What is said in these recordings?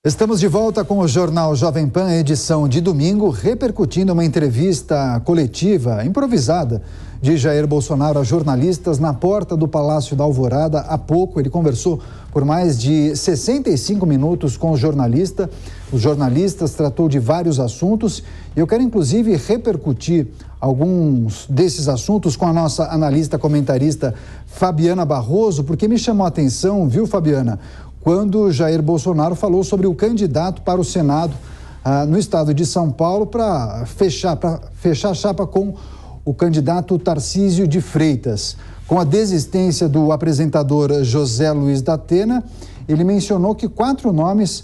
Estamos de volta com o Jornal Jovem Pan, edição de domingo, repercutindo uma entrevista coletiva, improvisada, de Jair Bolsonaro a jornalistas na porta do Palácio da Alvorada. Há pouco ele conversou por mais de 65 minutos com o jornalista. Os jornalistas tratou de vários assuntos e eu quero inclusive repercutir alguns desses assuntos com a nossa analista comentarista Fabiana Barroso, porque me chamou a atenção, viu, Fabiana, quando Jair Bolsonaro falou sobre o candidato para o Senado no estado de São Paulo para fechar a chapa com o candidato Tarcísio de Freitas. Com a desistência do apresentador José Luiz da Atena, ele mencionou que 4 nomes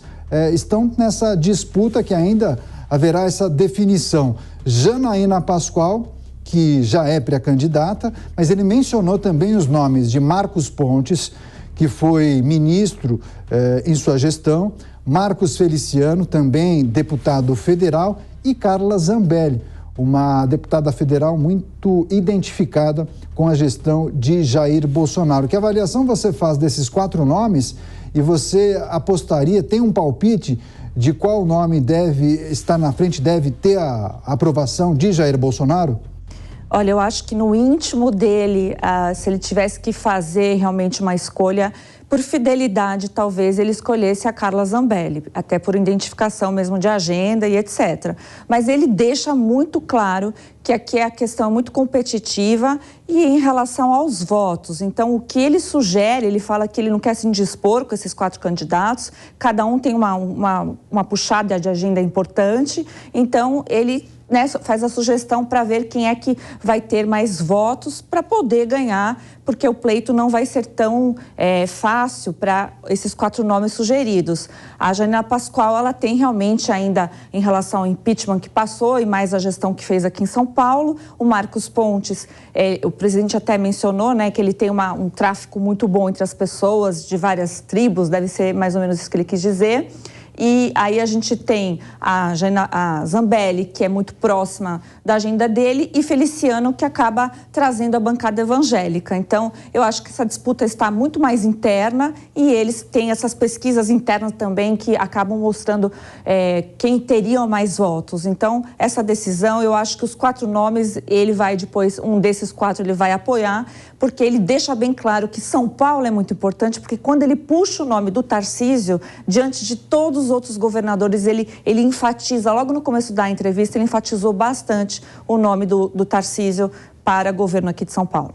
estão nessa disputa, que ainda haverá essa definição. Janaína Pascoal, que já é pré-candidata, mas ele mencionou também os nomes de Marcos Pontes, que foi ministro em sua gestão, Marcos Feliciano, também deputado federal, e Carla Zambelli, uma deputada federal muito identificada com a gestão de Jair Bolsonaro. Que avaliação você faz desses 4 nomes e você apostaria, tem um palpite de qual nome deve estar na frente, deve ter a aprovação de Jair Bolsonaro? Olha, eu acho que no íntimo dele, se ele tivesse que fazer realmente uma escolha, por fidelidade, talvez ele escolhesse a Carla Zambelli, até por identificação mesmo de agenda e etc. Mas ele deixa muito claro que aqui a questão é muito competitiva e em relação aos votos. Então, o que ele sugere, ele fala que ele não quer se indispor com esses 4 candidatos, cada um tem uma puxada de agenda importante, então ele faz a sugestão para ver quem é que vai ter mais votos para poder ganhar, porque o pleito não vai ser tão fácil para esses 4 nomes sugeridos. A Janaína Pascoal, ela tem realmente ainda, em relação ao impeachment que passou e mais a gestão que fez aqui em São Paulo. O Marcos Pontes, o presidente até mencionou, né, que ele tem um tráfico muito bom entre as pessoas de várias tribos, deve ser mais ou menos isso que ele quis dizer. E aí a gente tem a Zambelli, que é muito próxima da agenda dele, e Feliciano, que acaba trazendo a bancada evangélica. Então, eu acho que essa disputa está muito mais interna e eles têm essas pesquisas internas também que acabam mostrando quem teria mais votos. Então, essa decisão, eu acho que os 4 nomes, ele vai depois, um desses 4 ele vai apoiar, porque ele deixa bem claro que São Paulo é muito importante, porque quando ele puxa o nome do Tarcísio, diante de todos os outros governadores, ele enfatiza, logo no começo da entrevista, ele enfatizou bastante o nome do Tarcísio para governo aqui de São Paulo.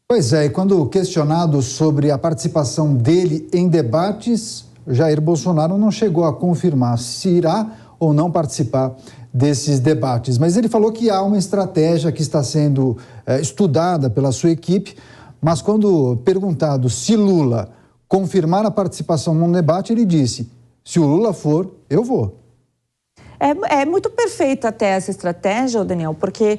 Pois é, e quando questionado sobre a participação dele em debates, Jair Bolsonaro não chegou a confirmar se irá ou não participar desses debates. Mas ele falou que há uma estratégia que está sendo estudada pela sua equipe, mas quando perguntado se Lula confirmar a participação num debate, ele disse: se o Lula for, eu vou. É muito perfeita até essa estratégia, Daniel, porque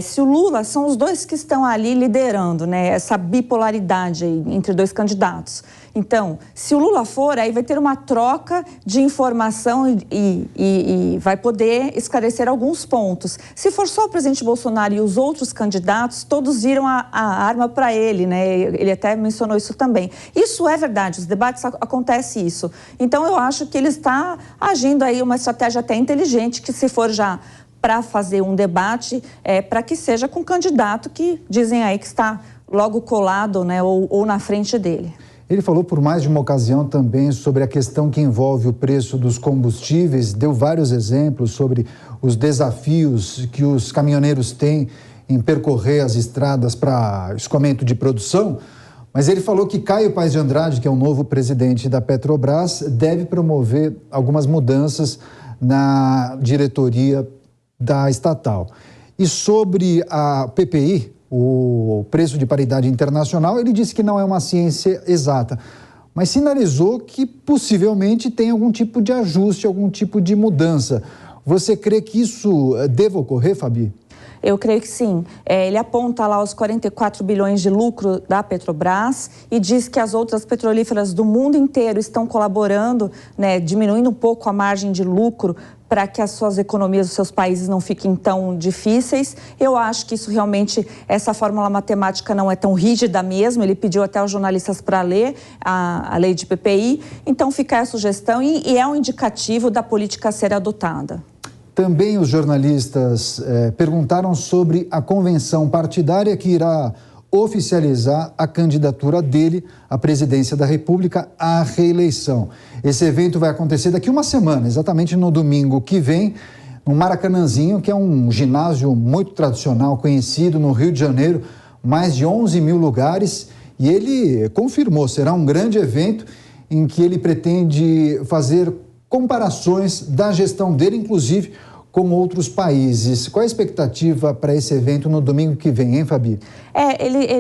se o Lula, são os dois que estão ali liderando, né, essa bipolaridade aí entre 2 candidatos. Então, se o Lula for, aí vai ter uma troca de informação e vai poder esclarecer alguns pontos. Se for só o presidente Bolsonaro e os outros candidatos, todos viram a arma para ele, né? Ele até mencionou isso também. Isso é verdade, os debates acontece isso. Então, eu acho que ele está agindo aí uma estratégia até inteligente, que se for já para fazer um debate, para que seja com um candidato que dizem aí que está logo colado, né, ou na frente dele. Ele falou por mais de uma ocasião também sobre a questão que envolve o preço dos combustíveis, deu vários exemplos sobre os desafios que os caminhoneiros têm em percorrer as estradas para escoamento de produção, mas ele falou que Caio Paes de Andrade, que é o novo presidente da Petrobras, deve promover algumas mudanças na diretoria da estatal. E sobre a PPI, o preço de paridade internacional, ele disse que não é uma ciência exata, mas sinalizou que possivelmente tem algum tipo de ajuste, algum tipo de mudança. Você crê que isso deva ocorrer, Fabi? Eu creio que sim. Ele aponta lá os 44 bilhões de lucro da Petrobras e diz que as outras petrolíferas do mundo inteiro estão colaborando, né, diminuindo um pouco a margem de lucro para que as suas economias, os seus países não fiquem tão difíceis. Eu acho que isso realmente, essa fórmula matemática não é tão rígida mesmo. Ele pediu até aos jornalistas para ler a lei de PPI. Então fica a sugestão e é um indicativo da política a ser adotada. Também os jornalistas perguntaram sobre a convenção partidária que irá oficializar a candidatura dele à presidência da República à reeleição. Esse evento vai acontecer daqui uma semana, exatamente no domingo que vem, no Maracanãzinho, que é um ginásio muito tradicional, conhecido no Rio de Janeiro, mais de 11 mil lugares, e ele confirmou, será um grande evento em que ele pretende fazer comparações da gestão dele, inclusive com outros países. Qual a expectativa para esse evento no domingo que vem, hein, Fabi?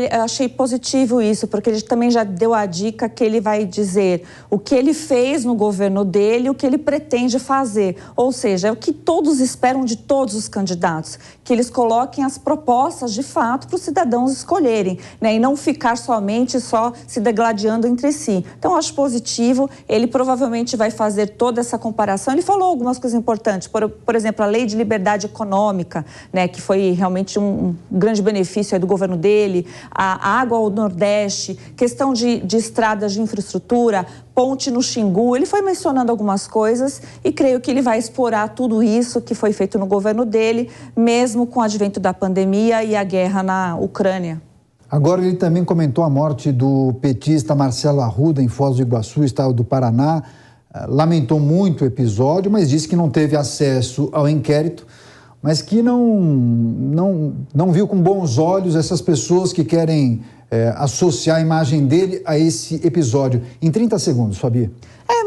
Eu achei positivo isso, porque ele também já deu a dica que ele vai dizer o que ele fez no governo dele, o que ele pretende fazer. Ou seja, é o que todos esperam de todos os candidatos, que eles coloquem as propostas de fato para os cidadãos escolherem, né? E não ficar somente se degladiando entre si. Então, eu acho positivo. Ele provavelmente vai fazer toda essa comparação. Ele falou algumas coisas importantes, por exemplo, a lei de liberdade econômica, né, que foi realmente um grande benefício aí do governo dele, a água ao Nordeste, questão de estradas de infraestrutura, ponte no Xingu. Ele foi mencionando algumas coisas e creio que ele vai explorar tudo isso que foi feito no governo dele, mesmo com o advento da pandemia e a guerra na Ucrânia. Agora ele também comentou a morte do petista Marcelo Arruda em Foz do Iguaçu, estado do Paraná. Lamentou muito o episódio, mas disse que não teve acesso ao inquérito, mas que não viu com bons olhos essas pessoas que querem associar a imagem dele a esse episódio. Em 30 segundos, Fabi.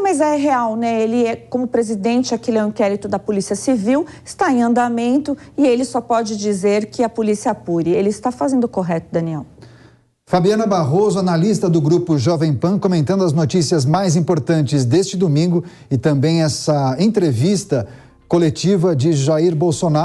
Mas é real, né? Ele, como presidente, aquele é um inquérito da Polícia Civil, está em andamento e ele só pode dizer que a polícia apure. Ele está fazendo o correto, Daniel. Fabiana Barroso, analista do Grupo Jovem Pan, comentando as notícias mais importantes deste domingo e também essa entrevista coletiva de Jair Bolsonaro.